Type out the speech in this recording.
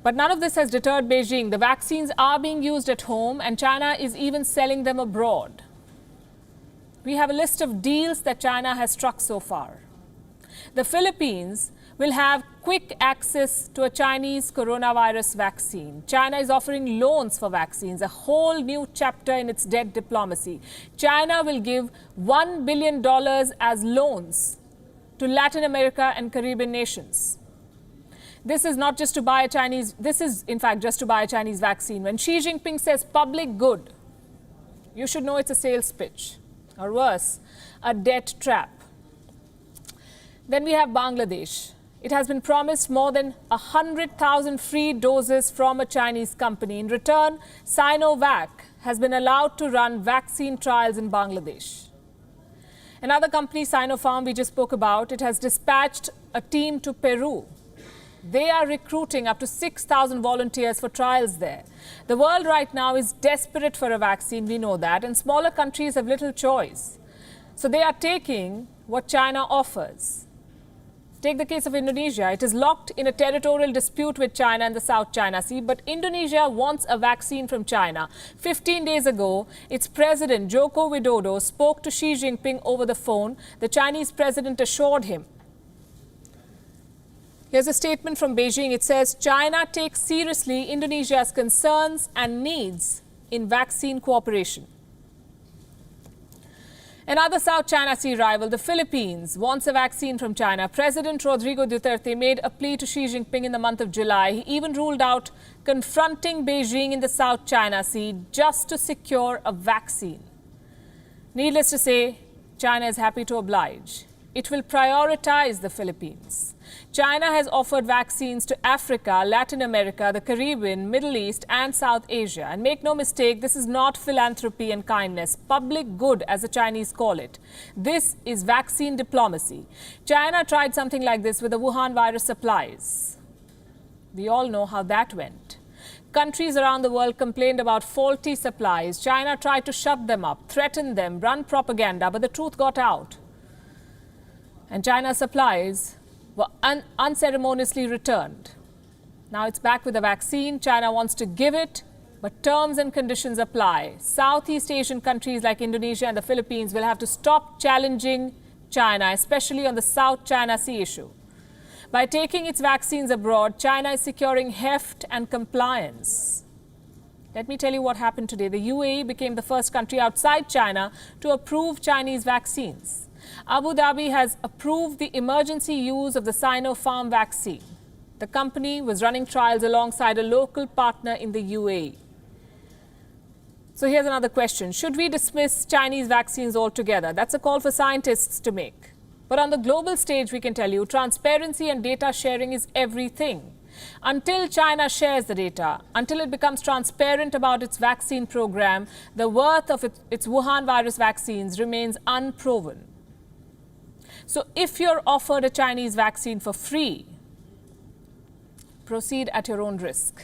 But none of this has deterred Beijing. The vaccines are being used at home and China is even selling them abroad. We have a list of deals that China has struck so far. The Philippines will have quick access to a Chinese coronavirus vaccine. China is offering loans for vaccines, a whole new chapter in its debt diplomacy. China will give $1 billion as loans to Latin America and Caribbean nations. This is not just to buy a Chinese, this is in fact just to buy a Chinese vaccine. When Xi Jinping says public good, you should know it's a sales pitch, or worse, a debt trap. Then we have Bangladesh. It has been promised more than 100,000 free doses from a Chinese company. In return, Sinovac has been allowed to run vaccine trials in Bangladesh. Another company, Sinopharm, we just spoke about, it has dispatched a team to Peru. They are recruiting up to 6,000 volunteers for trials there. The world right now is desperate for a vaccine, we know that, and smaller countries have little choice. So they are taking what China offers. Take the case of Indonesia. It is locked in a territorial dispute with China in the South China Sea, but Indonesia wants a vaccine from China. 15 days ago, its president, Joko Widodo, spoke to Xi Jinping over the phone. The Chinese president assured him. Here's a statement from Beijing. It says, China takes seriously Indonesia's concerns and needs in vaccine cooperation. Another South China Sea rival, the Philippines, wants a vaccine from China. President Rodrigo Duterte made a plea to Xi Jinping in the month of July. He even ruled out confronting Beijing in the South China Sea just to secure a vaccine. Needless to say, China is happy to oblige. It will prioritize the Philippines. China has offered vaccines to Africa, Latin America, the Caribbean, Middle East and South Asia. And make no mistake, this is not philanthropy and kindness, public good as the Chinese call it. This is vaccine diplomacy. China tried something like this with the Wuhan virus supplies. We all know how that went. Countries around the world complained about faulty supplies. China tried to shut them up, threaten them, run propaganda, but the truth got out. And China's supplies were unceremoniously returned. Now it's back with a vaccine. China wants to give it, but terms and conditions apply. Southeast Asian countries like Indonesia and the Philippines will have to stop challenging China, especially on the South China Sea issue. By taking its vaccines abroad, China is securing heft and compliance. Let me tell you what happened today. The UAE became the first country outside China to approve Chinese vaccines. Abu Dhabi has approved the emergency use of the Sinopharm vaccine. The company was running trials alongside a local partner in the UAE. So here's another question. Should we dismiss Chinese vaccines altogether? That's a call for scientists to make. But on the global stage, we can tell you, transparency and data sharing is everything. Until China shares the data, until it becomes transparent about its vaccine program, the worth of its Wuhan virus vaccines remains unproven. So if you're offered a Chinese vaccine for free, proceed at your own risk.